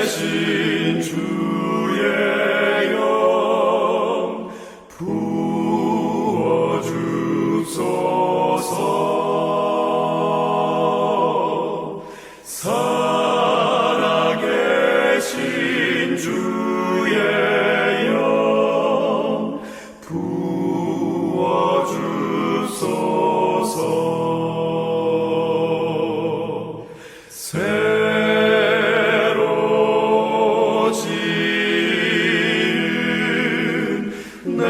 살아계신 주의 영 부어주소서. 살아계신 주의 영 부어주소서. 새로 지은 내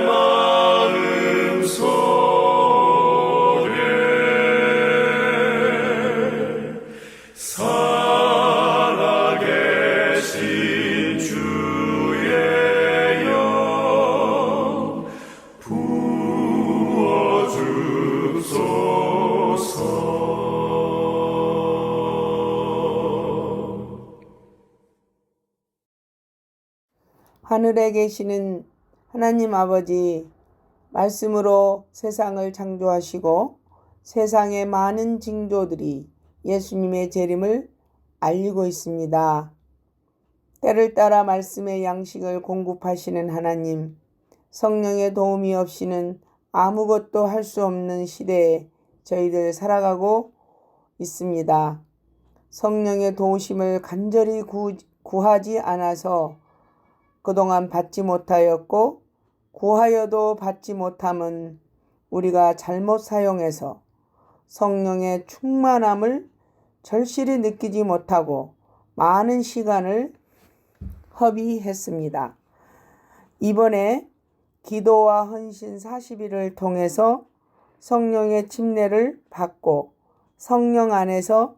마음 속에 살아계신 주의 영 부어주소서. 하늘에 계시는 하나님 아버지, 말씀으로 세상을 창조하시고 세상의 많은 징조들이 예수님의 재림을 알리고 있습니다. 때를 따라 말씀의 양식을 공급하시는 하나님, 성령의 도움이 없이는 아무것도 할 수 없는 시대에 저희들 살아가고 있습니다. 성령의 도우심을 간절히 구하지 않아서 그동안 받지 못하였고, 구하여도 받지 못함은 우리가 잘못 사용해서 성령의 충만함을 절실히 느끼지 못하고 많은 시간을 허비했습니다. 이번에 기도와 헌신 40일을 통해서 성령의 침례를 받고 성령 안에서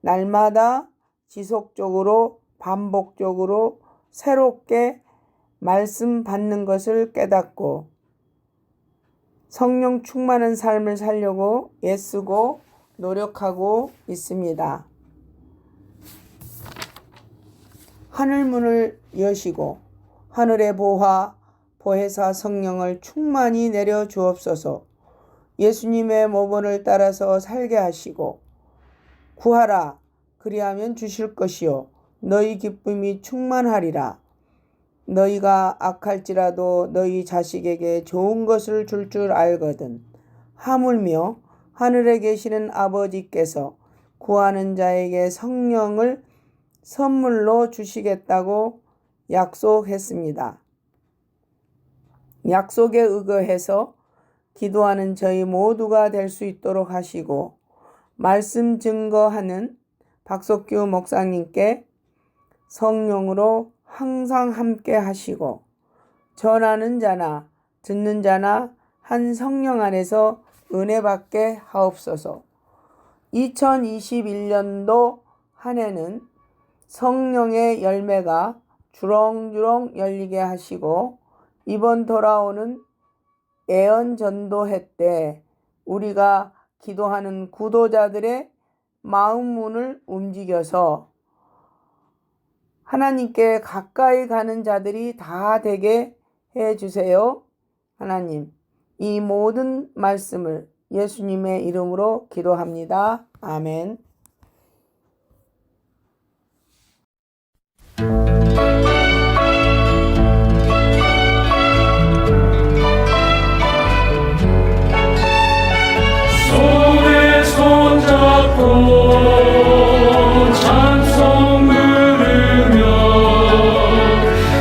날마다 지속적으로 반복적으로 새롭게 말씀 받는 것을 깨닫고 성령 충만한 삶을 살려고 애쓰고 노력하고 있습니다. 하늘문을 여시고 하늘의 보혜사 성령을 충만히 내려 주옵소서. 예수님의 모본을 따라서 살게 하시고 구하라 그리하면 주실 것이요 너희 기쁨이 충만하리라. 너희가 악할지라도 너희 자식에게 좋은 것을 줄 줄 알거든. 하물며 하늘에 계시는 아버지께서 구하는 자에게 성령을 선물로 주시겠다고 약속했습니다. 약속에 의거해서 기도하는 저희 모두가 될 수 있도록 하시고 말씀 증거하는 박석규 목사님께 성령으로 항상 함께 하시고 전하는 자나 듣는 자나 한 성령 안에서 은혜 받게 하옵소서. 2021년도 한 해는 성령의 열매가 주렁주렁 열리게 하시고 이번 돌아오는 애언 전도회 때 우리가 기도하는 구도자들의 마음 문을 움직여서 하나님께 가까이 가는 자들이 다 되게 해주세요. 하나님, 이 모든 말씀을 예수님의 이름으로 기도합니다. 아멘. 손에 손잡고 찬송 부르며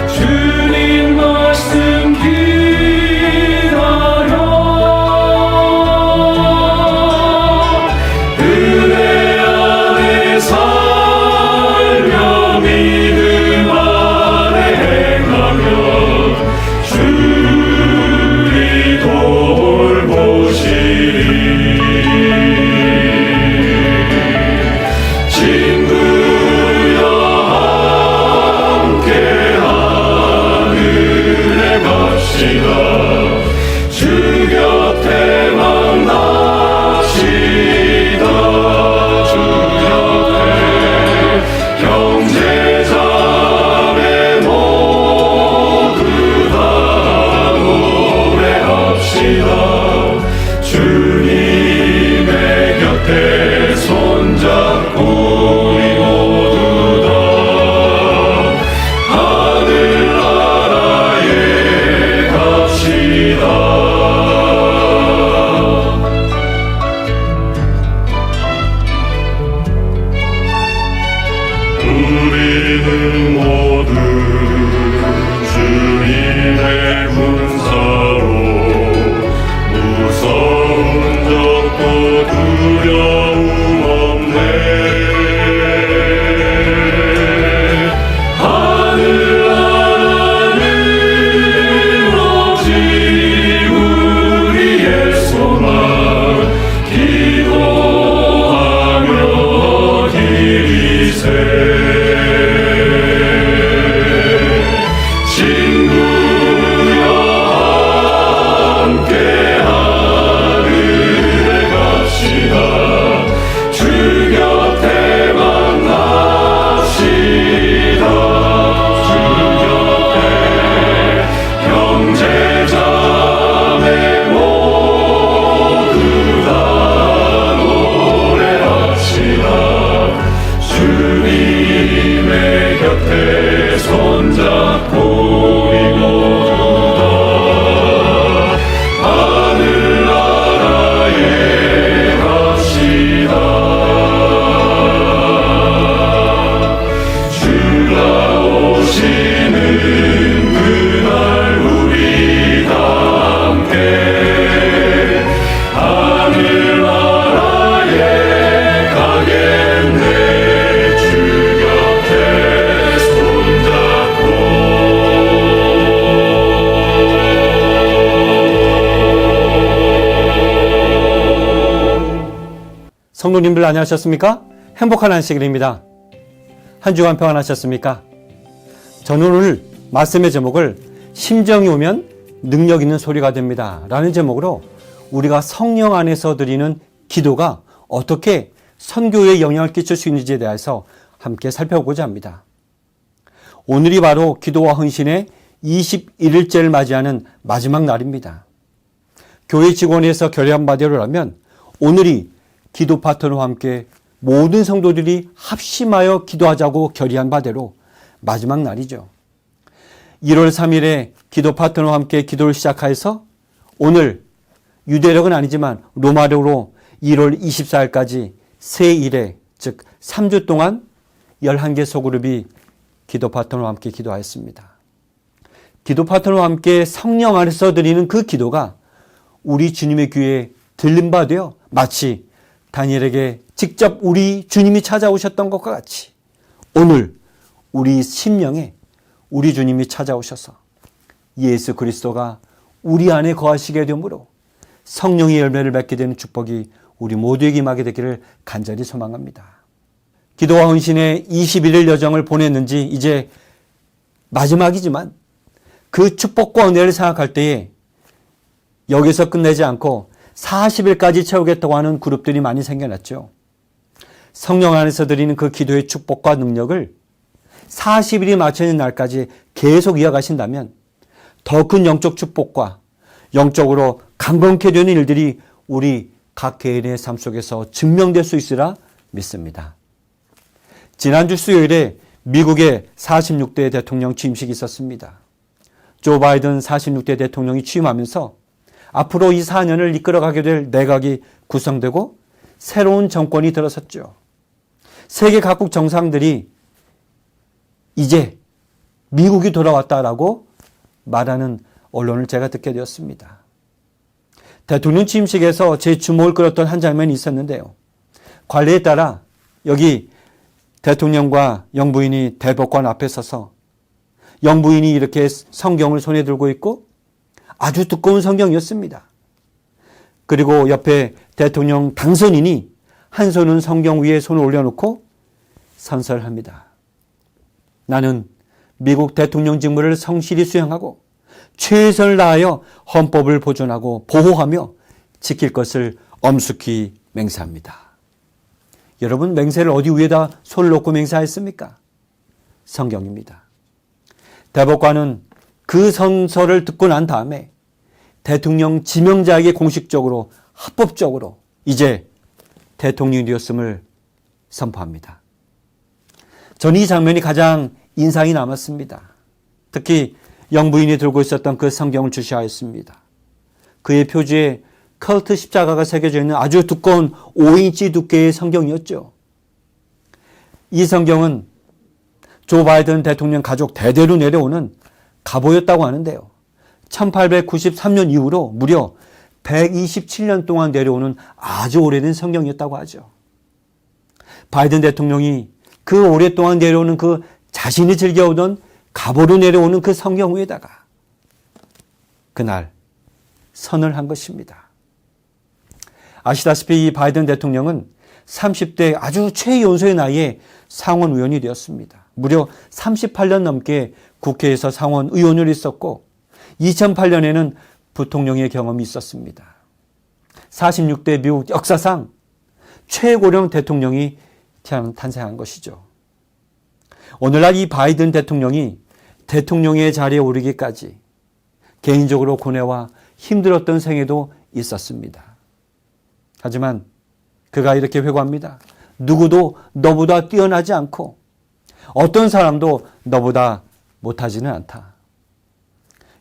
주님 말씀 기다려 은혜 성도님들 안녕하셨습니까? 행복한 안식일입니다. 한 주간 평안하셨습니까? 저는 오늘 말씀의 제목을 심정이 오면 능력 있는 소리가 됩니다 라는 제목으로 우리가 성령 안에서 드리는 기도가 어떻게 선교에 영향을 끼칠 수 있는지에 대해서 함께 살펴보고자 합니다. 오늘이 바로 기도와 헌신의 21일째를 맞이하는 마지막 날입니다. 교회 직원에서 결의한 바대로라면 오늘이 기도 파트너와 함께 모든 성도들이 합심하여 기도하자고 결의한 바대로 마지막 날이죠. 1월 3일에 기도 파트너와 함께 기도를 시작해서 오늘 유대력은 아니지만 로마력으로 1월 24일까지 세 일에 즉 3주 동안 11개 소그룹이 기도 파트너와 함께 기도하였습니다. 기도 파트너와 함께 성령 안에서 드리는 그 기도가 우리 주님의 귀에 들린 바 되어 마치 다니엘에게 직접 우리 주님이 찾아오셨던 것과 같이 오늘 우리 심령에 우리 주님이 찾아오셔서 예수 그리스도가 우리 안에 거하시게 되므로 성령의 열매를 맺게 되는 축복이 우리 모두에게 임하게 되기를 간절히 소망합니다. 기도와 헌신의 21일 여정을 보냈는지 이제 마지막이지만 그 축복과 은혜를 생각할 때에 여기서 끝내지 않고 40일까지 채우겠다고 하는 그룹들이 많이 생겨났죠. 성령 안에서 드리는 그 기도의 축복과 능력을 40일이 맞춰진 날까지 계속 이어가신다면 더 큰 영적 축복과 영적으로 강건케 되는 일들이 우리 각 개인의 삶 속에서 증명될 수 있으라 믿습니다. 지난주 수요일에 미국의 46대 대통령 취임식이 있었습니다. 조 바이든 46대 대통령이 취임하면서 앞으로 이 4년을 이끌어가게 될 내각이 구성되고 새로운 정권이 들어섰죠. 세계 각국 정상들이 이제 미국이 돌아왔다라고 말하는 언론을 제가 듣게 되었습니다. 대통령 취임식에서 제 주목을 끌었던 한 장면이 있었는데요. 관례에 따라 여기 대통령과 영부인이 대법관 앞에 서서 영부인이 이렇게 성경을 손에 들고 있고 아주 두꺼운 성경이었습니다. 그리고 옆에 대통령 당선인이 한 손은 성경 위에 손을 올려놓고 선서합니다. 나는 미국 대통령 직무를 성실히 수행하고 최선을 다하여 헌법을 보존하고 보호하며 지킬 것을 엄숙히 맹세합니다. 여러분 맹세를 어디 위에다 손을 놓고 맹세하였습니까? 성경입니다. 대법관은 그 선서를 듣고 난 다음에 대통령 지명자에게 공식적으로 합법적으로 이제 대통령이 되었음을 선포합니다. 저는 이 장면이 가장 인상이 남았습니다. 특히 영부인이 들고 있었던 그 성경을 주시하였습니다. 그의 표지에 컬트 십자가가 새겨져 있는 아주 두꺼운 5인치 두께의 성경이었죠. 이 성경은 조 바이든 대통령 가족 대대로 내려오는 가보였다고 하는데요. 1893년 이후로 무려 127년 동안 내려오는 아주 오래된 성경이었다고 하죠. 바이든 대통령이 그 오랫동안 내려오는 그 자신이 즐겨오던 가보로 내려오는 그 성경 위에다가 그날 선을 한 것입니다. 아시다시피 이 바이든 대통령은 30대 아주 최연소의 나이에 상원 의원이 되었습니다. 무려 38년 넘게 국회에서 상원 의원을 했었고 2008년에는 부통령의 경험이 있었습니다. 46대 미국 역사상 최고령 대통령이 탄생한 것이죠. 오늘날 이 바이든 대통령이 대통령의 자리에 오르기까지 개인적으로 고뇌와 힘들었던 생애도 있었습니다. 하지만 그가 이렇게 회고합니다. 누구도 너보다 뛰어나지 않고 어떤 사람도 너보다 못하지는 않다.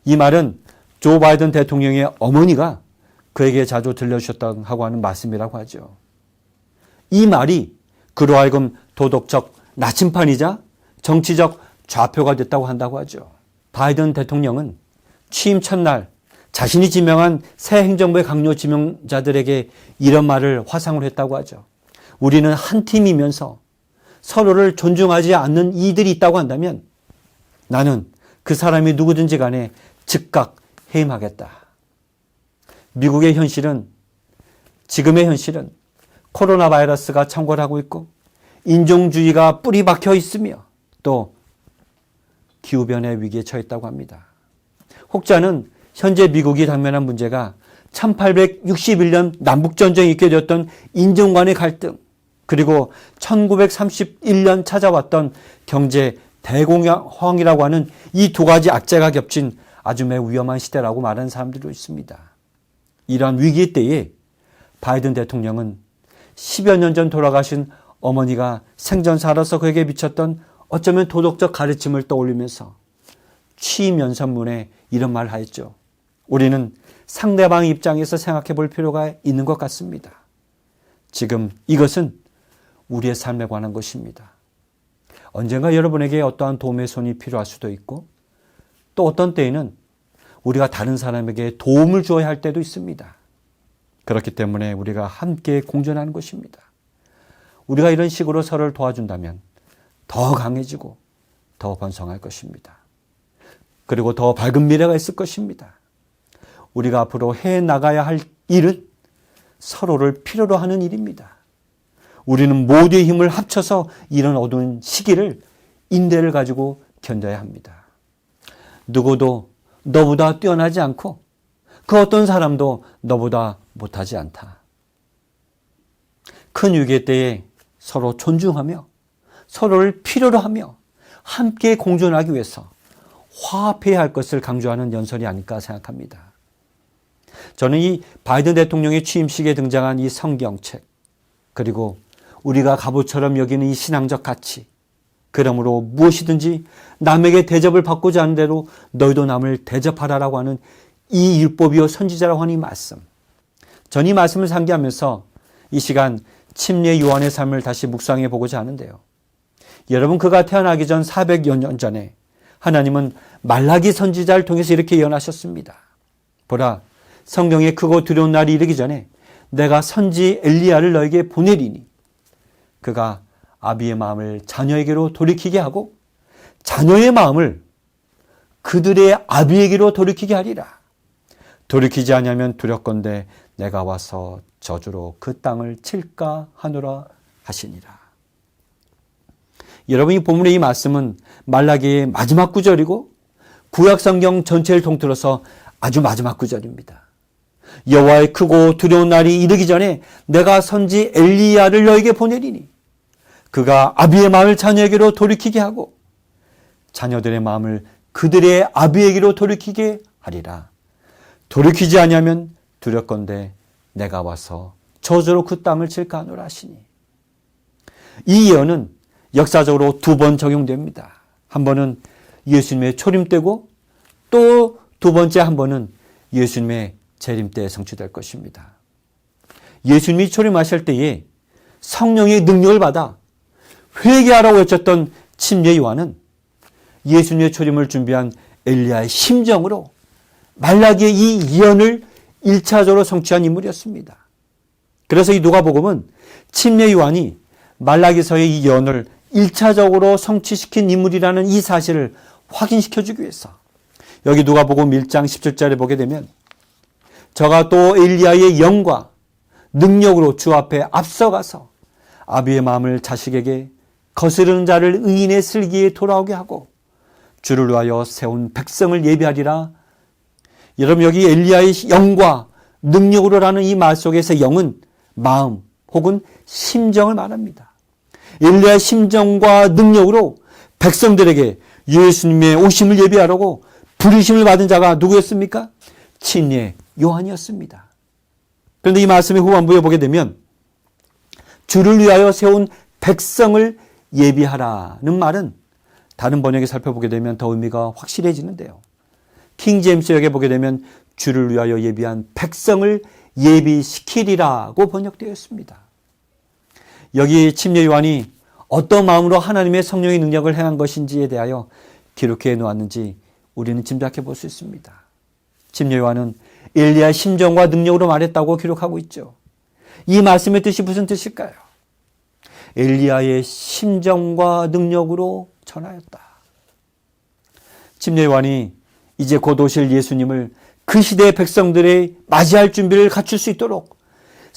이 말은 조 바이든 대통령의 어머니가 그에게 자주 들려주셨다고 하는 말씀이라고 하죠. 이 말이 그로 하여금 도덕적 나침판이자 정치적 좌표가 됐다고 한다고 하죠. 바이든 대통령은 취임 첫날 자신이 지명한 새 행정부의 강요 지명자들에게 이런 말을 화상을 했다고 하죠. 우리는 한 팀이면서 서로를 존중하지 않는 이들이 있다고 한다면 나는 그 사람이 누구든지 간에 즉각 해임하겠다. 미국의 현실은, 지금의 현실은 코로나 바이러스가 창궐하고 있고 인종주의가 뿌리 박혀 있으며 또 기후변화의 위기에 처했다고 합니다. 혹자는 현재 미국이 당면한 문제가 1861년 남북전쟁이 있게 되었던 인종 간의 갈등, 그리고 1931년 찾아왔던 경제 대공황이라고 하는 이 두 가지 악재가 겹친 아주 매우 위험한 시대라고 말하는 사람들도 있습니다. 이러한 위기 때에 바이든 대통령은 10여 년 전 돌아가신 어머니가 생전 살아서 그에게 미쳤던 어쩌면 도덕적 가르침을 떠올리면서 취임 연설문에 이런 말을 하였죠. 우리는 상대방 입장에서 생각해 볼 필요가 있는 것 같습니다. 지금 이것은 우리의 삶에 관한 것입니다. 언젠가 여러분에게 어떠한 도움의 손이 필요할 수도 있고 또 어떤 때에는 우리가 다른 사람에게 도움을 주어야 할 때도 있습니다. 그렇기 때문에 우리가 함께 공존하는 것입니다. 우리가 이런 식으로 서로를 도와준다면 더 강해지고 더 번성할 것입니다. 그리고 더 밝은 미래가 있을 것입니다. 우리가 앞으로 해나가야 할 일은 서로를 필요로 하는 일입니다. 우리는 모두의 힘을 합쳐서 이런 어두운 시기를 인내를 가지고 견뎌야 합니다. 누구도 너보다 뛰어나지 않고 그 어떤 사람도 너보다 못하지 않다. 큰 위기 때에 서로 존중하며 서로를 필요로 하며 함께 공존하기 위해서 화합해야 할 것을 강조하는 연설이 아닐까 생각합니다. 저는 이 바이든 대통령의 취임식에 등장한 이 성경책, 그리고 우리가 갑옷처럼 여기는 이 신앙적 가치, 그러므로 무엇이든지 남에게 대접을 받고자 하는 대로 너희도 남을 대접하라라고 하는 이 율법이요 선지자라고 하는 이 말씀, 전 이 말씀을 상기하면서 이 시간 침례 요한의 삶을 다시 묵상해 보고자 하는데요. 여러분, 그가 태어나기 전 400여 년 전에 하나님은 말라기 선지자를 통해서 이렇게 예언하셨습니다. 보라, 성경에 크고 두려운 날이 이르기 전에 내가 선지 엘리야를 너에게 보내리니 그가 아비의 마음을 자녀에게로 돌이키게 하고 자녀의 마음을 그들의 아비에게로 돌이키게 하리라. 돌이키지 아니하면 두렵건대 내가 와서 저주로 그 땅을 칠까 하노라 하시니라. 여러분, 이 본문의 이 말씀은 말라기의 마지막 구절이고 구약 성경 전체를 통틀어서 아주 마지막 구절입니다. 여호와의 크고 두려운 날이 이르기 전에 내가 선지 엘리야를 너에게 보내리니 그가 아비의 마음을 자녀에게로 돌이키게 하고 자녀들의 마음을 그들의 아비에게로 돌이키게 하리라. 돌이키지 아니하면 두렵건대 내가 와서 저주로 그 땅을 칠까 하노라 하시니. 이 예언은 역사적으로 두 번 적용됩니다. 한 번은 예수님의 초림 때고 또 두 번째 한 번은 예수님의 재림 때에 성취될 것입니다. 예수님이 초림하실 때에 성령의 능력을 받아 회개하라고 외쳤던 침례 요한은 예수님의 초림을 준비한 엘리야의 심정으로 말라기의 이 예언을 1차적으로 성취한 인물이었습니다. 그래서 이 누가복음은 침례 요한이 말라기서의 이 예언을 1차적으로 성취시킨 인물이라는 이 사실을 확인시켜주기 위해서 여기 누가복음 1장 17절에 보게 되면 저가 또 엘리야의 영과 능력으로 주 앞에 앞서가서 아비의 마음을 자식에게 거스르는 자를 의인의 슬기에 돌아오게 하고 주를 위하여 세운 백성을 예비하리라. 여러분, 여기 엘리야의 영과 능력으로라는 이 말 속에서 영은 마음 혹은 심정을 말합니다. 엘리야의 심정과 능력으로 백성들에게 예수님의 오심을 예비하라고 부르심을 받은 자가 누구였습니까? 침례 요한이었습니다. 그런데 이 말씀의 후반부에 보게 되면 주를 위하여 세운 백성을 예비하라는 말은 다른 번역에 살펴보게 되면 더 의미가 확실해지는데요. 킹제임스역에 보게 되면 주를 위하여 예비한 백성을 예비시키리라고 번역되어 있습니다. 여기 침례 요한이 어떤 마음으로 하나님의 성령의 능력을 행한 것인지에 대하여 기록해 놓았는지 우리는 짐작해 볼 수 있습니다. 침례 요한은 엘리야의 심정과 능력으로 말했다고 기록하고 있죠. 이 말씀의 뜻이 무슨 뜻일까요? 엘리야의 심정과 능력으로 전하였다. 침례 요한이 이제 곧 오실 예수님을 그 시대의 백성들의 맞이할 준비를 갖출 수 있도록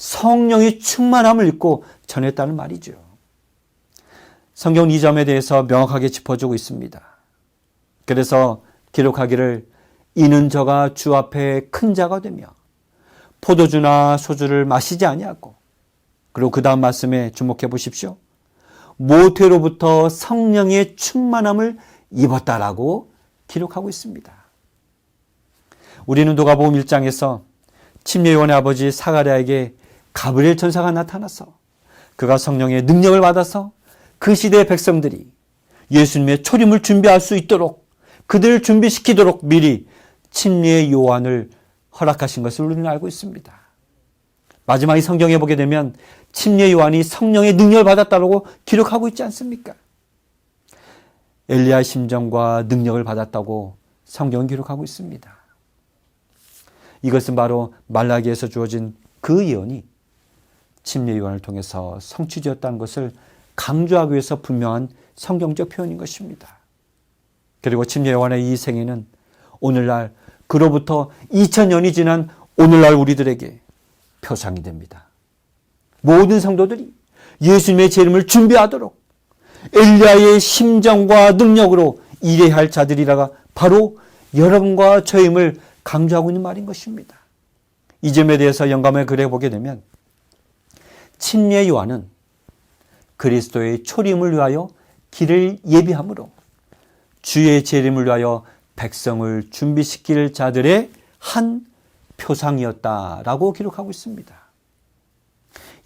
성령의 충만함을 입고 전했다는 말이죠. 성경은 이 점에 대해서 명확하게 짚어주고 있습니다. 그래서 기록하기를 이는 저가 주 앞에 큰 자가 되며 포도주나 소주를 마시지 아니하고, 그리고 그 다음 말씀에 주목해 보십시오. 모태로부터 성령의 충만함을 입었다라고 기록하고 있습니다. 우리는 누가복음 1장에서 침례요한의 아버지 사가랴에게 가브리엘 천사가 나타나서 그가 성령의 능력을 받아서 그 시대의 백성들이 예수님의 초림을 준비할 수 있도록 그들을 준비시키도록 미리 침례 요한을 허락하신 것을 우리는 알고 있습니다. 마지막 이 성경에 보게 되면 침례 요한이 성령의 능력을 받았다고 기록하고 있지 않습니까? 엘리야의 심정과 능력을 받았다고 성경은 기록하고 있습니다. 이것은 바로 말라기에서 주어진 그 예언이 침례 요한을 통해서 성취되었다는 것을 강조하기 위해서 분명한 성경적 표현인 것입니다. 그리고 침례 요한의 이 생애는 오늘날, 그로부터 2000년이 지난 오늘날 우리들에게 표상이 됩니다. 모든 성도들이 예수님의 재림을 준비하도록 엘리야의 심정과 능력으로 일해야 할 자들이라가 바로 여러분과 저임을 강조하고 있는 말인 것입니다. 이 점에 대해서 영감을 그려보게 되면 침례 요한은 그리스도의 초림을 위하여 길을 예비함으로 주의 재림을 위하여 백성을 준비시킬 자들의 한 표상이었다라고 기록하고 있습니다.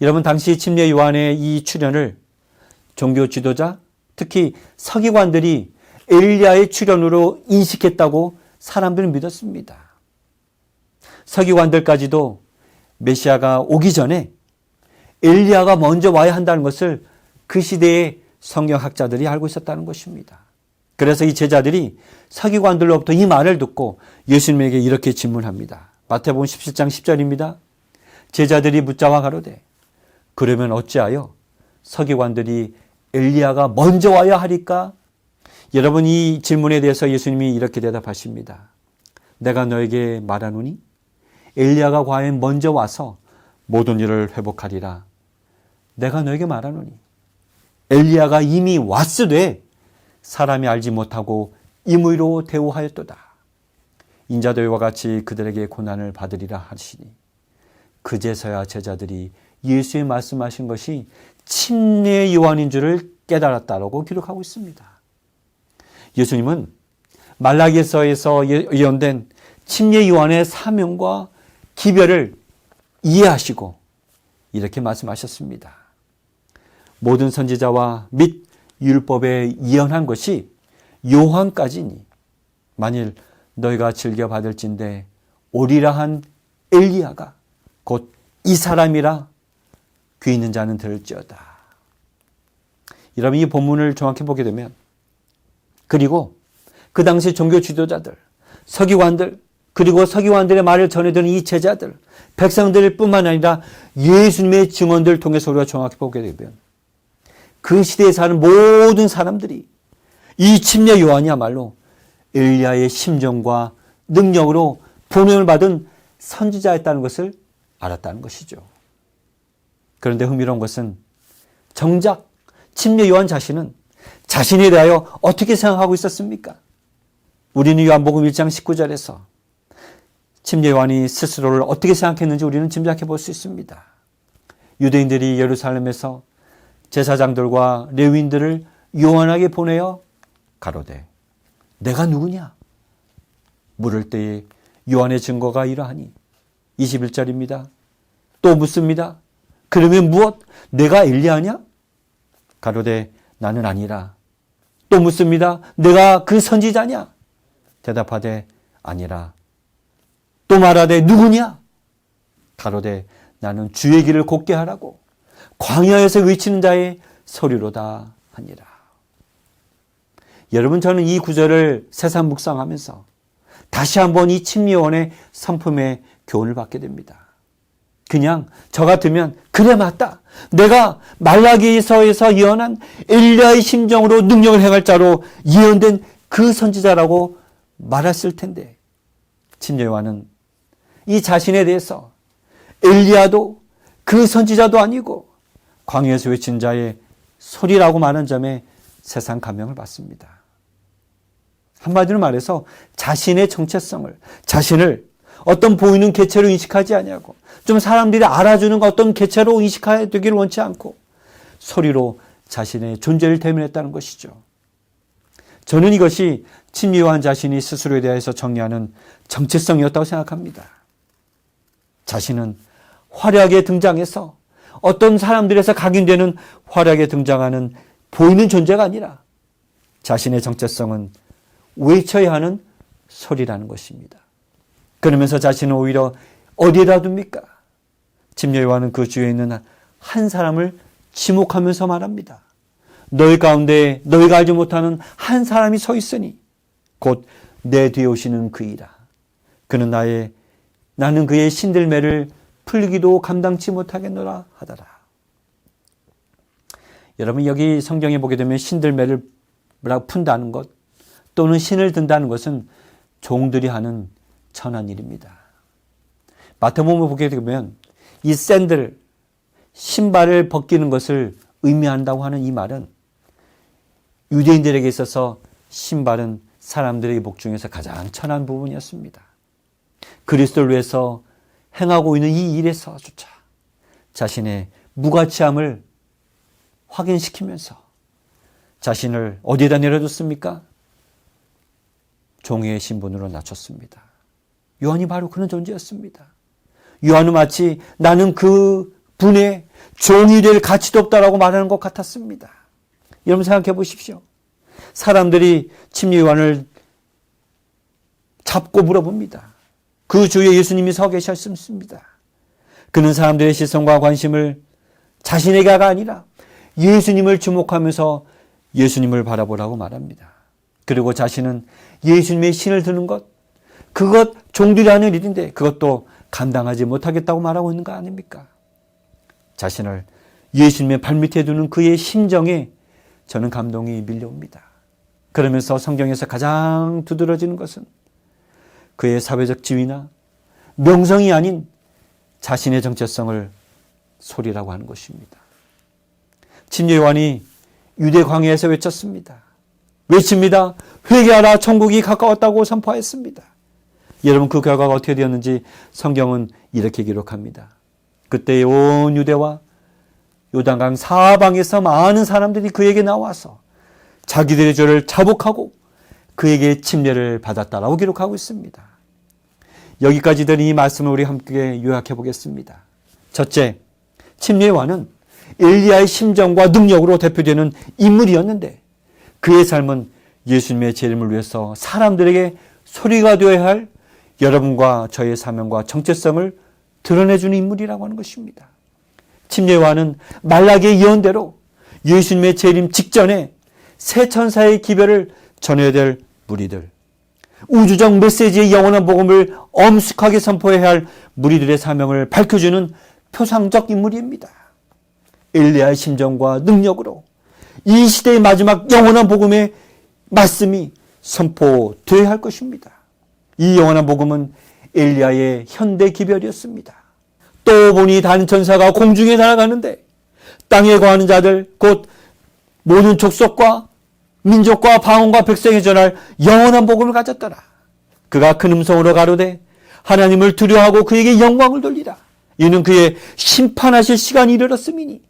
여러분, 당시 침례 요한의 이 출현을 종교 지도자, 특히 서기관들이 엘리야의 출현으로 인식했다고 사람들은 믿었습니다. 서기관들까지도 메시아가 오기 전에 엘리야가 먼저 와야 한다는 것을 그 시대의 성경학자들이 알고 있었다는 것입니다. 그래서 이 제자들이 서기관들로부터 이 말을 듣고 예수님에게 이렇게 질문합니다. 마태복음 17장 10절입니다. 제자들이 묻자와 가로되 그러면 어찌하여 서기관들이 엘리야가 먼저 와야 하리까? 여러분, 이 질문에 대해서 예수님이 이렇게 대답하십니다. 내가 너에게 말하노니 엘리야가 과연 먼저 와서 모든 일을 회복하리라. 내가 너에게 말하노니 엘리야가 이미 왔으되 사람이 알지 못하고 임의로 대우하였도다. 인자도 이와 같이 그들에게 고난을 받으리라 하시니 그제서야 제자들이 예수의 말씀하신 것이 침례 요한인 줄을 깨달았다라고 기록하고 있습니다. 예수님은 말라기서에서 예언된 침례 요한의 사명과 기별을 이해하시고 이렇게 말씀하셨습니다. 모든 선지자와 및 율법에 예언한 것이 요한까지니 만일 너희가 즐겨 받을진대 오리라 한 엘리야가 곧 이 사람이라 귀 있는 자는 들을지어다. 여러분, 이 본문을 정확히 보게 되면, 그리고 그 당시 종교 지도자들, 서기관들, 그리고 서기관들의 말을 전해드는 이 제자들, 백성들 뿐만 아니라 예수님의 증언들을 통해서 우리가 정확히 보게 되면 그 시대에 사는 모든 사람들이 이 침례 요한이야말로 엘리야의 심정과 능력으로 보냄을 받은 선지자였다는 것을 알았다는 것이죠. 그런데 흥미로운 것은 정작 침례 요한 자신은 자신에 대하여 어떻게 생각하고 있었습니까? 우리는 요한복음 1장 19절에서 침례 요한이 스스로를 어떻게 생각했는지 우리는 짐작해 볼 수 있습니다. 유대인들이 예루살렘에서 제사장들과 레위인들을 요한에게 보내어 가로되 내가 누구냐? 물을 때에 요한의 증거가 이러하니 21절입니다. 또 묻습니다. 그러면 무엇? 내가 엘리야냐? 가로되 나는 아니라. 또 묻습니다. 내가 그 선지자냐? 대답하되 아니라. 또 말하되 누구냐? 가로되 나는 주의 길을 곧게 하라고 광야에서 외치는 자의 소리로다 하니라. 여러분, 저는 이 구절을 새삼 묵상하면서 다시 한번 이 침례 요한의 성품의 교훈을 받게 됩니다. 그냥 저 같으면 그래 맞다. 내가 말라기서에서 예언한 엘리야의 심정으로 능력을 행할 자로 예언된 그 선지자라고 말했을 텐데 침례 요한은 이 자신에 대해서 엘리야도 그 선지자도 아니고 광야에서 외친 자의 소리라고 말한 점에 세상 감명을 받습니다. 한마디로 말해서 자신의 정체성을, 자신을 어떤 보이는 개체로 인식하지 아니하고 좀 사람들이 알아주는 어떤 개체로 인식되기를 원치 않고 소리로 자신의 존재를 대면했다는 것이죠. 저는 이것이 침례요한 자신이 스스로에 대해서 정리하는 정체성이었다고 생각합니다. 자신은 화려하게 등장해서 어떤 사람들에서 각인되는 화려하게 등장하는 보이는 존재가 아니라 자신의 정체성은 외쳐야 하는 소리라는 것입니다. 그러면서 자신은 오히려 어디에다 둡니까? 침례요한은 그 주위에 있는 한 사람을 지목하면서 말합니다. 너희 가운데 너희가 알지 못하는 한 사람이 서 있으니 곧 내 뒤에 오시는 그이라. 그는 나는 그의 신들매를 풀기도 감당치 못하겠노라 하더라. 여러분, 여기 성경에 보게 되면 신들매를 푼다는 것 또는 신을 든다는 것은 종들이 하는 천한 일입니다. 마태복음을 보게 되면 이 샌들, 신발을 벗기는 것을 의미한다고 하는 이 말은 유대인들에게 있어서 신발은 사람들의 복 중에서 가장 천한 부분이었습니다. 그리스도를 위해서 행하고 있는 이 일에서조차 자신의 무가치함을 확인시키면서 자신을 어디에다 내려뒀습니까? 종의 신분으로 낮췄습니다. 요한이 바로 그런 존재였습니다. 요한은 마치 나는 그 분의 종이 될 가치도 없다라고 말하는 것 같았습니다. 여러분 생각해 보십시오. 사람들이 침례 요한을 잡고 물어봅니다. 그 주위에 예수님이 서 계셨습니다. 그는 사람들의 시선과 관심을 자신에게가 아니라 예수님을 주목하면서 예수님을 바라보라고 말합니다. 그리고 자신은 예수님의 신을 드는 것, 그것 종들이 하는 일인데 그것도 감당하지 못하겠다고 말하고 있는 거 아닙니까? 자신을 예수님의 발밑에 두는 그의 심정에 저는 감동이 밀려옵니다. 그러면서 성경에서 가장 두드러지는 것은 그의 사회적 지위나 명성이 아닌 자신의 정체성을 소리라고 하는 것입니다. 침례 요한이 유대 광야에서 외쳤습니다. 외칩니다. 회개하라, 천국이 가까웠다고 선포했습니다. 여러분, 그 결과가 어떻게 되었는지 성경은 이렇게 기록합니다. 그때 온 유대와 요단강 사방에서 많은 사람들이 그에게 나와서 자기들의 죄를 자복하고 그에게 침례를 받았다라고 기록하고 있습니다. 여기까지 된 이 말씀을 우리 함께 요약해 보겠습니다. 첫째, 침례 요한은 엘리야의 심정과 능력으로 대표되는 인물이었는데 그의 삶은 예수님의 재림을 위해서 사람들에게 소리가 되어야 할 여러분과 저의 사명과 정체성을 드러내주는 인물이라고 하는 것입니다. 침례 요한은 말라기의 예언대로 예수님의 재림 직전에 새 천사의 기별을 전해야 될 무리들, 우주적 메시지의 영원한 복음을 엄숙하게 선포해야 할 무리들의 사명을 밝혀주는 표상적 인물입니다. 엘리야의 심정과 능력으로 이 시대의 마지막 영원한 복음의 말씀이 선포되어야 할 것입니다. 이 영원한 복음은 엘리야의 현대 기별이었습니다. 또 보니 다른 천사가 공중에 날아가는데 땅에 거하는 자들 곧 모든 족속과 민족과 방언과 백성에 전할 영원한 복음을 가졌더라. 그가 큰 음성으로 가로되 하나님을 두려워하고 그에게 영광을 돌리라. 이는 그의 심판하실 시간이 이르렀음이니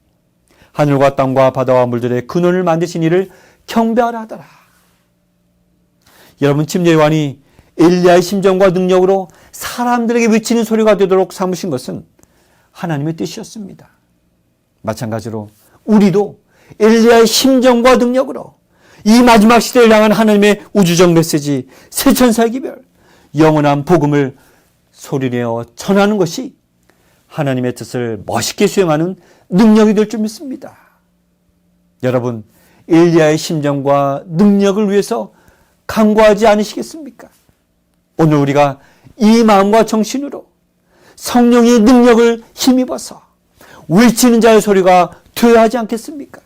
하늘과 땅과 바다와 물들의 근원을 만드신 이를 경배하라 하더라. 여러분, 침례 요한이 엘리야의 심정과 능력으로 사람들에게 외치는 소리가 되도록 삼으신 것은 하나님의 뜻이었습니다. 마찬가지로 우리도 엘리야의 심정과 능력으로 이 마지막 시대를 향한 하나님의 우주적 메시지, 새 천사의 기별, 영원한 복음을 소리내어 전하는 것이 하나님의 뜻을 멋있게 수행하는 능력이 될 줄 믿습니다. 여러분, 엘리야의 심정과 능력을 위해서 간구하지 않으시겠습니까? 오늘 우리가 이 마음과 정신으로 성령의 능력을 힘입어서 외치는 자의 소리가 되어야 하지 않겠습니까?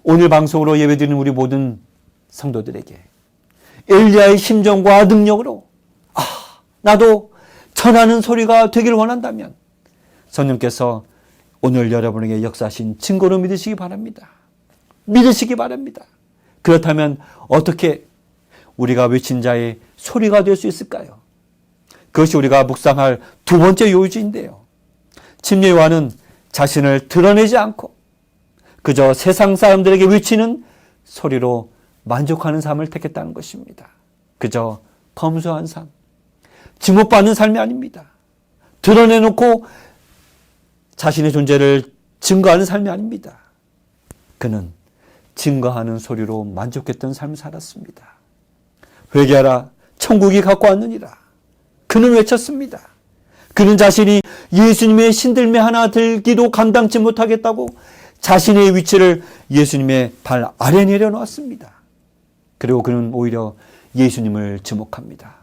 오늘 방송으로 예배드리는 우리 모든 성도들에게 엘리야의 심정과 능력으로 나도 전하는 소리가 되길 원한다면 성령께서 오늘 여러분에게 역사하신 증거로 믿으시기 바랍니다. 믿으시기 바랍니다. 그렇다면 어떻게 우리가 외친 자의 소리가 될 수 있을까요? 그것이 우리가 묵상할 두 번째 요지인데요. 침례 요한은 자신을 드러내지 않고 그저 세상 사람들에게 외치는 소리로 만족하는 삶을 택했다는 것입니다. 그저 검소한 삶, 지목받는 삶이 아닙니다. 드러내놓고 자신의 존재를 증거하는 삶이 아닙니다. 그는 증거하는 소리로 만족했던 삶을 살았습니다. 회개하라, 천국이 갖고 왔느니라. 그는 외쳤습니다. 그는 자신이 예수님의 신들매 하나 들기도 감당치 못하겠다고 자신의 위치를 예수님의 발 아래 내려놓았습니다. 그리고 그는 오히려 예수님을 지목합니다.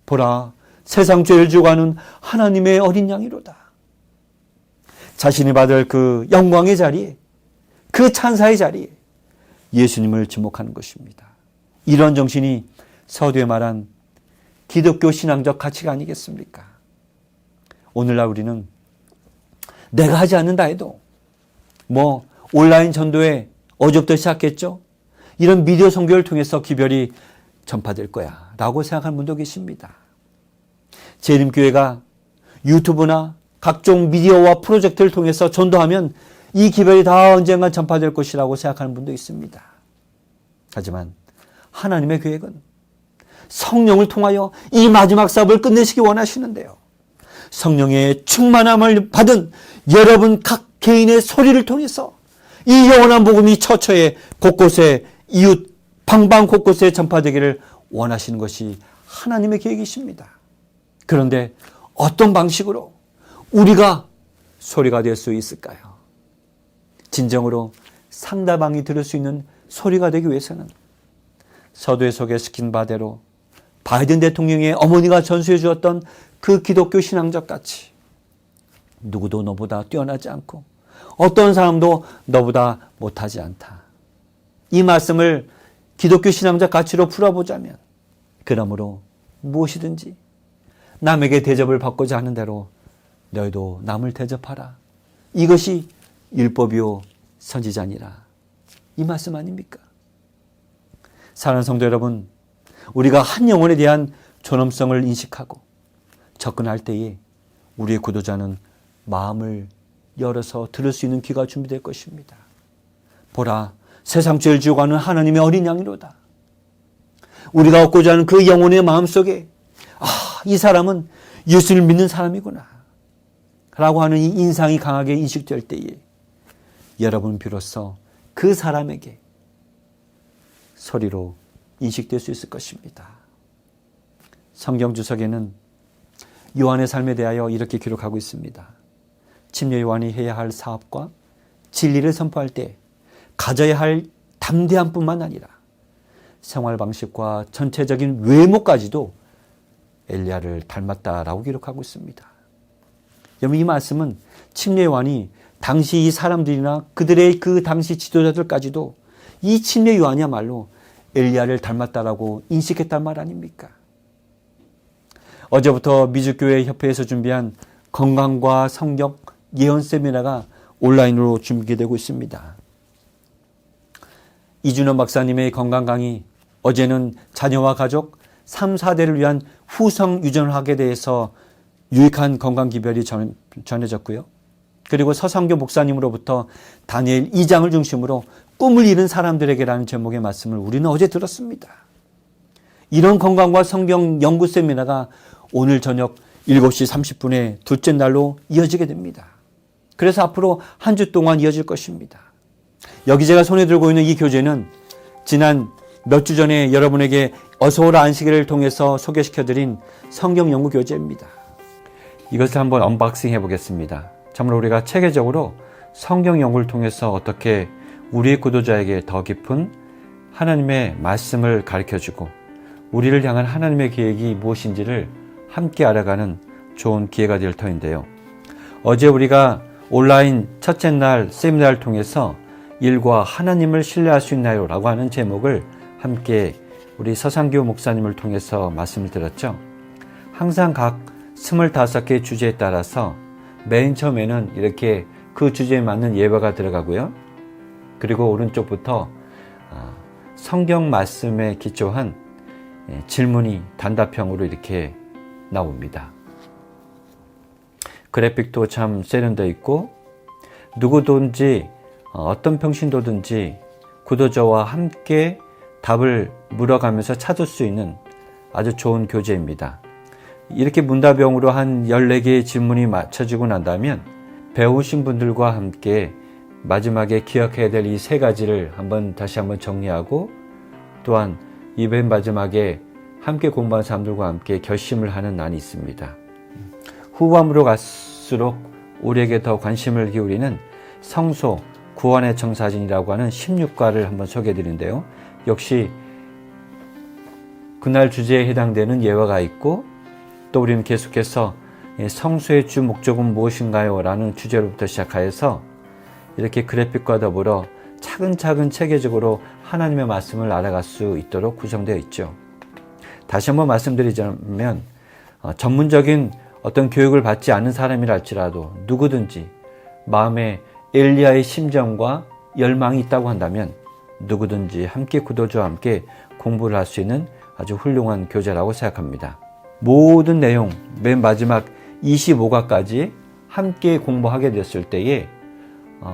보라, 세상 죄를 지고 가는 하나님의 어린 양이로다. 자신이 받을 그 영광의 자리에, 그 찬사의 자리에 예수님을 지목하는 것입니다. 이런 정신이 서두에 말한 기독교 신앙적 가치가 아니겠습니까? 오늘날 우리는 내가 하지 않는다 해도 온라인 전도회 어제부터 시작했죠? 이런 미디어 선교를 통해서 기별이 전파될 거야 라고 생각하는 분도 계십니다. 재림교회가 유튜브나 각종 미디어와 프로젝트를 통해서 전도하면 이 기별이 다 언젠가 전파될 것이라고 생각하는 분도 있습니다. 하지만 하나님의 계획은 성령을 통하여 이 마지막 사업을 끝내시기 원하시는데요. 성령의 충만함을 받은 여러분 각 개인의 소리를 통해서 이 영원한 복음이 처처에 곳곳에 이웃 방방 곳곳에 전파되기를 원하시는 것이 하나님의 계획이십니다. 그런데 어떤 방식으로 우리가 소리가 될 수 있을까요? 진정으로 상대방이 들을 수 있는 소리가 되기 위해서는 서두에 소개시킨 바대로 바이든 대통령의 어머니가 전수해 주었던 그 기독교 신앙적 가치, 누구도 너보다 뛰어나지 않고 어떤 사람도 너보다 못하지 않다. 이 말씀을 기독교 신앙적 가치로 풀어보자면 그러므로 무엇이든지 남에게 대접을 받고자 하는 대로 너희도 남을 대접하라. 이것이 율법이요 선지자니라. 이 말씀 아닙니까? 사랑하는 성도 여러분, 우리가 한 영혼에 대한 존엄성을 인식하고 접근할 때에 우리의 구도자는 마음을 열어서 들을 수 있는 귀가 준비될 것입니다. 보라, 세상 죄를 지고 가는 하나님의 어린 양이로다. 우리가 얻고자 하는 그 영혼의 마음속에 이 사람은 예수를 믿는 사람이구나 라고 하는 이 인상이 강하게 인식될 때에 여러분 비로소 그 사람에게 소리로 인식될 수 있을 것입니다. 성경 주석에는 요한의 삶에 대하여 이렇게 기록하고 있습니다. 침례 요한이 해야 할 사업과 진리를 선포할 때 가져야 할 담대함뿐만 아니라 생활 방식과 전체적인 외모까지도 엘리야를 닮았다라고 기록하고 있습니다. 여러분, 이 말씀은 침례 요한이 당시 이 사람들이나 그들의 그 당시 지도자들까지도 이 침례 요한이야말로 엘리야를 닮았다라고 인식했단 말 아닙니까? 어제부터 미주교회 협회에서 준비한 건강과 성경 예언 세미나가 온라인으로 준비되고 있습니다. 이준원 박사님의 건강 강의, 어제는 자녀와 가족 3, 4대를 위한 후성 유전학에 대해서 유익한 건강 기별이 전해졌고요. 그리고 서상교 목사님으로부터 다니엘 2장을 중심으로 꿈을 이룬 사람들에게라는 제목의 말씀을 우리는 어제 들었습니다. 이런 건강과 성경 연구 세미나가 오늘 저녁 7시 30분에 둘째 날로 이어지게 됩니다. 그래서 앞으로 한 주 동안 이어질 것입니다. 여기 제가 손에 들고 있는 이 교재는 지난 몇 주 전에 여러분에게 어서오라 안식일을 통해서 소개시켜드린 성경 연구 교재입니다. 이것을 한번 언박싱 해보겠습니다. 참으로 우리가 체계적으로 성경 연구를 통해서 어떻게 우리의 구도자에게 더 깊은 하나님의 말씀을 가르쳐주고 우리를 향한 하나님의 계획이 무엇인지를 함께 알아가는 좋은 기회가 될 터인데요. 어제 우리가 온라인 첫째 날 세미나를 통해서 일과 하나님을 신뢰할 수 있나요? 라고 하는 제목을 함께 우리 서상교 목사님을 통해서 말씀을 드렸죠. 항상 각 25개의 주제에 따라서 맨 처음에는 이렇게 그 주제에 맞는 예화가 들어가고요. 그리고 오른쪽부터 성경 말씀에 기초한 질문이 단답형으로 이렇게 나옵니다. 그래픽도 참 세련되어 있고 누구든지 어떤 평신도든지 구도자와 함께 답을 물어가면서 찾을 수 있는 아주 좋은 교재입니다. 이렇게 문답형으로 한 14개의 질문이 맞춰지고 난다면 배우신 분들과 함께 마지막에 기억해야 될 이 3가지를 다시 한번 정리하고 또한 이 맨 마지막에 함께 공부한 사람들과 함께 결심을 하는 난이 있습니다. 후반부로 갈수록 우리에게 더 관심을 기울이는 성소 구원의 청사진이라고 하는 16과를 한번 소개해 드리는데요. 역시 그날 주제에 해당되는 예화가 있고 또 우리는 계속해서 성소의 주 목적은 무엇인가요? 라는 주제로부터 시작하여서 이렇게 그래픽과 더불어 차근차근 체계적으로 하나님의 말씀을 알아갈 수 있도록 구성되어 있죠. 다시 한번 말씀드리자면 전문적인 어떤 교육을 받지 않은 사람이라 할지라도 누구든지 마음에 엘리야의 심정과 열망이 있다고 한다면 누구든지 함께 구도자와 함께 공부를 할 수 있는 아주 훌륭한 교재라고 생각합니다. 모든 내용 맨 마지막 25과까지 함께 공부하게 됐을 때에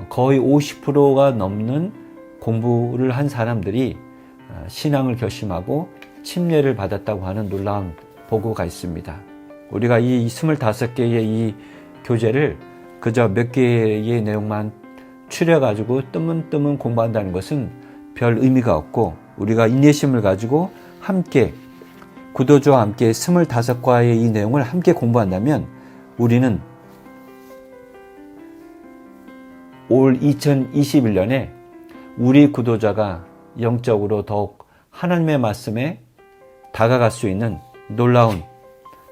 거의 50%가 넘는 공부를 한 사람들이 신앙을 결심하고 침례를 받았다고 하는 놀라운 보고가 있습니다. 우리가 이 25개의 이 교재를 그저 몇 개의 내용만 추려가지고 뜨문뜨문 공부한다는 것은 별 의미가 없고 우리가 인내심을 가지고 함께 구도자와 함께 25과의 이 내용을 함께 공부한다면 우리는 올 2021년에 우리 구도자가 영적으로 더욱 하나님의 말씀에 다가갈 수 있는 놀라운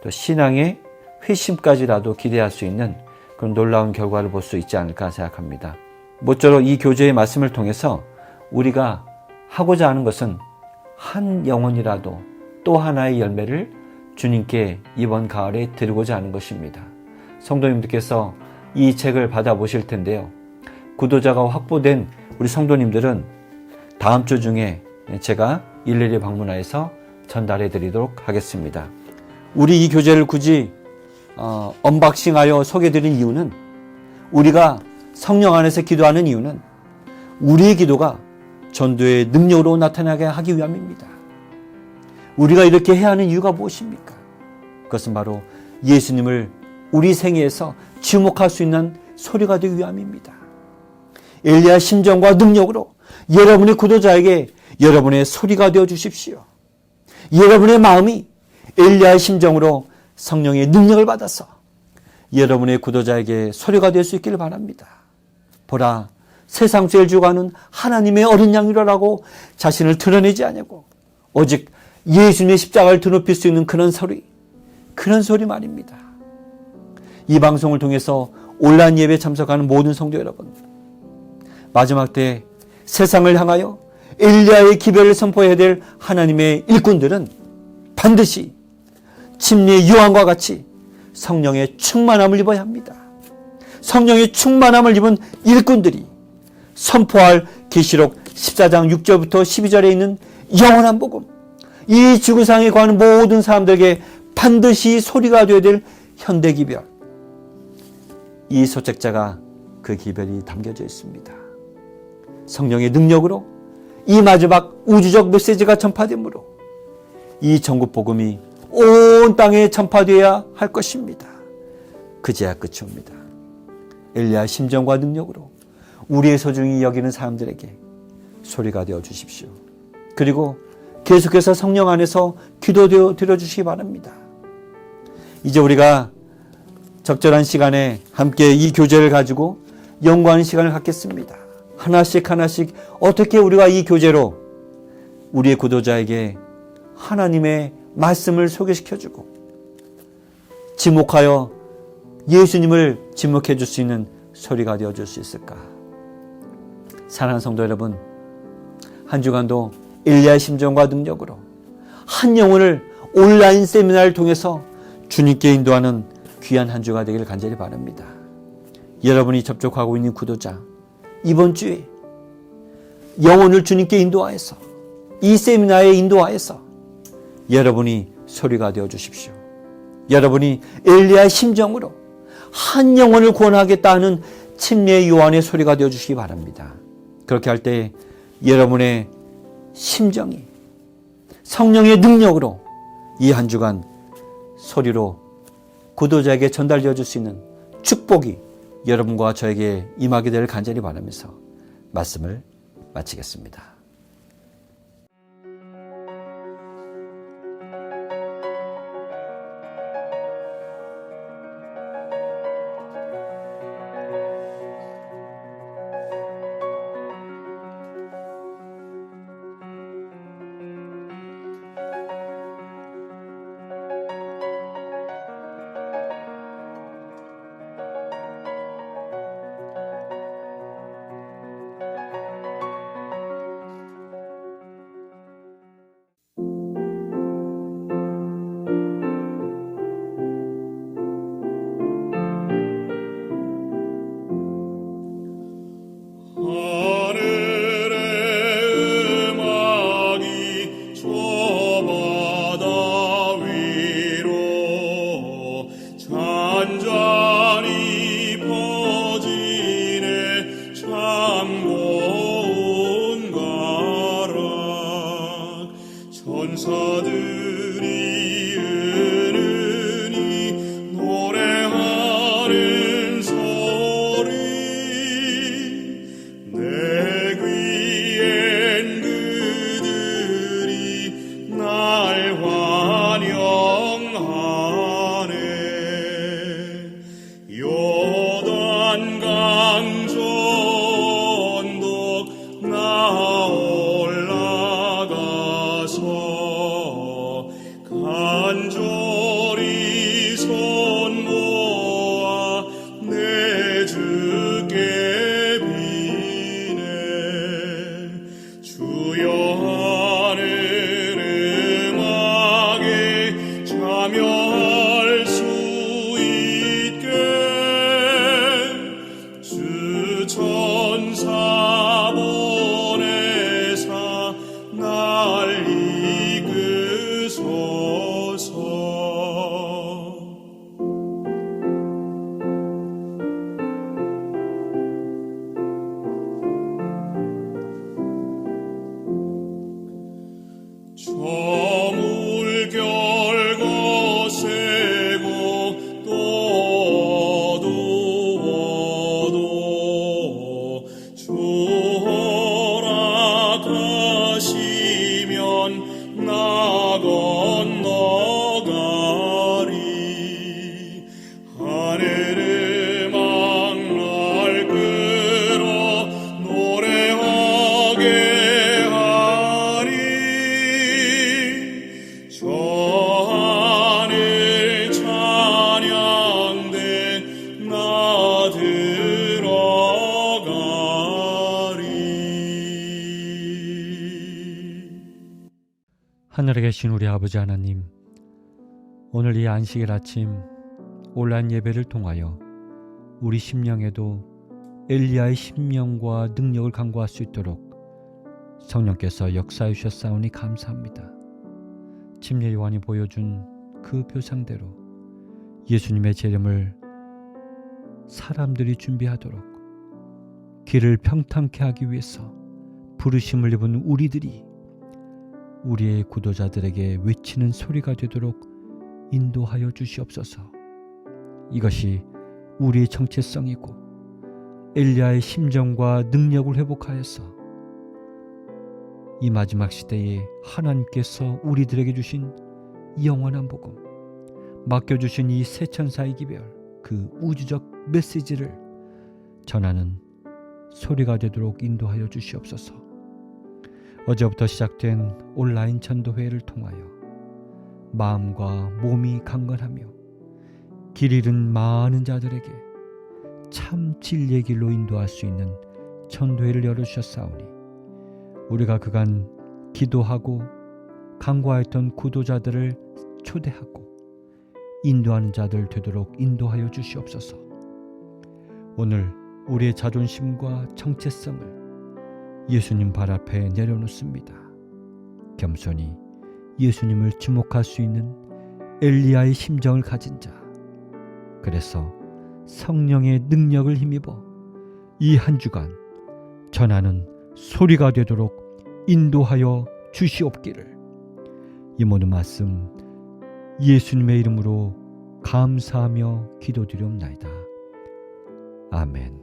또 신앙의 회심까지라도 기대할 수 있는 그런 놀라운 결과를 볼 수 있지 않을까 생각합니다. 모쪼록 이 교재의 말씀을 통해서 우리가 하고자 하는 것은 한 영혼이라도 또 하나의 열매를 주님께 이번 가을에 드리고자 하는 것입니다. 성도님들께서 이 책을 받아보실 텐데요. 구도자가 확보된 우리 성도님들은 다음 주 중에 제가 일일이 방문하여서 전달해 드리도록 하겠습니다. 우리 이 교재를 굳이 언박싱하여 소개드린 이유는 우리가 성령 안에서 기도하는 이유는 우리의 기도가 전도의 능력으로 나타나게 하기 위함입니다. 우리가 이렇게 해야 하는 이유가 무엇입니까? 그것은 바로 예수님을 우리 생애에서 지목할 수 있는 소리가 되기 위함입니다. 엘리야 심정과 능력으로 여러분의 구도자에게 여러분의 소리가 되어 주십시오. 여러분의 마음이 엘리야의 심정으로 성령의 능력을 받아서 여러분의 구도자에게 소리가 될 수 있기를 바랍니다. 보라, 세상 죄를 주가는 하나님의 어린 양이라고 자신을 드러내지 않고 오직 예수님의 십자가를 드높일 수 있는 그런 소리 말입니다. 이 방송을 통해서 온라인 예배에 참석하는 모든 성도 여러분, 마지막 때 세상을 향하여 엘리야의 기별을 선포해야 될 하나님의 일꾼들은 반드시 침례 요한과 같이 성령의 충만함을 입어야 합니다. 성령의 충만함을 입은 일꾼들이 선포할 계시록 14장 6절부터 12절에 있는 영원한 복음, 이 지구상에 거하는 모든 사람들에게 반드시 소리가 되어야 될 현대 기별, 이 소책자가 그 기별이 담겨져 있습니다. 성령의 능력으로 이 마지막 우주적 메시지가 전파되므로 이 전국 복음이 온 땅에 전파되어야 할 것입니다. 그제야 끝이 옵니다. 엘리야 심정과 능력으로 우리의 소중히 여기는 사람들에게 소리가 되어 주십시오. 그리고 계속해서 성령 안에서 기도되어 드려주시기 바랍니다. 이제 우리가 적절한 시간에 함께 이 교재를 가지고 연구하는 시간을 갖겠습니다. 하나씩 어떻게 우리가 이 교재로 우리의 구도자에게 하나님의 말씀을 소개시켜주고 지목하여 예수님을 지목해 줄 수 있는 소리가 되어줄 수 있을까? 사랑하는 성도 여러분, 한 주간도 엘리야의 심정과 능력으로 한 영혼을 온라인 세미나를 통해서 주님께 인도하는 귀한 한 주가 되기를 간절히 바랍니다. 여러분이 접촉하고 있는 구독자, 이번 주에 영혼을 주님께 인도하여서 이 세미나에 인도하여서 여러분이 소리가 되어 주십시오. 여러분이 엘리야의 심정으로 한 영혼을 구원하겠다 하는 침례 요한의 소리가 되어 주시기 바랍니다. 그렇게 할 때 여러분의 심정이 성령의 능력으로 이 한 주간 소리로 구도자에게 전달되어 줄 수 있는 축복이 여러분과 저에게 임하게 될 간절히 바라면서 말씀을 마치겠습니다. 하늘의 음악이 저 바다 위로 잔잔히 퍼지네. 참 고운 가락 천사들이 은은히 노래하는 소리 내 귀엔 그들이 날 환영하네. 요단 강전독 나 올라가서 간절히 손 모아 내 주께 비네. 주여 하늘 음악에 참여할 수 있게 주 천사 보내사 날 이끄소서. 저 물결 거세고 또 어두워도 주 허락하시면 나 건너가리. 하늘 음악 날 끌어 노래하게 하리. 저 하늘 찬양대 나 들어가리. 하늘에 계신 우리 아버지 하나님, 오늘 이 안식일 아침 온라인 예배를 통하여 우리 심령에도 엘리야의 심령과 능력을 간구할 수 있도록 성령께서 역사해 주셨사오니 감사합니다. 침례 요한이 보여준 그 표상대로 예수님의 재림을 사람들이 준비하도록 길을 평탄케 하기 위해서 부르심을 입은 우리들이 우리의 구도자들에게 외치는 소리가 되도록 인도하여 주시옵소서. 이것이 우리의 정체성이고 엘리야의 심정과 능력을 회복하여서 이 마지막 시대에 하나님께서 우리들에게 주신 영원한 복음, 맡겨주신 이 새천사의 기별, 그 우주적 메시지를 전하는 소리가 되도록 인도하여 주시옵소서. 어제부터 시작된 온라인 전도회를 통하여 마음과 몸이 강건하며 길 잃은 많은 자들에게 참 진리의 길로 인도할 수 있는 전도회를 열어주셨사오니 우리가 그간 기도하고 간구하였던 구도자들을 초대하고 인도하는 자들 되도록 인도하여 주시옵소서. 오늘 우리의 자존심과 정체성을 예수님 발 앞에 내려놓습니다. 겸손히 예수님을 주목할 수 있는 엘리야의 심정을 가진 자, 그래서 성령의 능력을 힘입어 이 한 주간 전하는 소리가 되도록 인도하여 주시옵기를. 이 모든 말씀 예수님의 이름으로 감사하며 기도드리옵나이다. 아멘.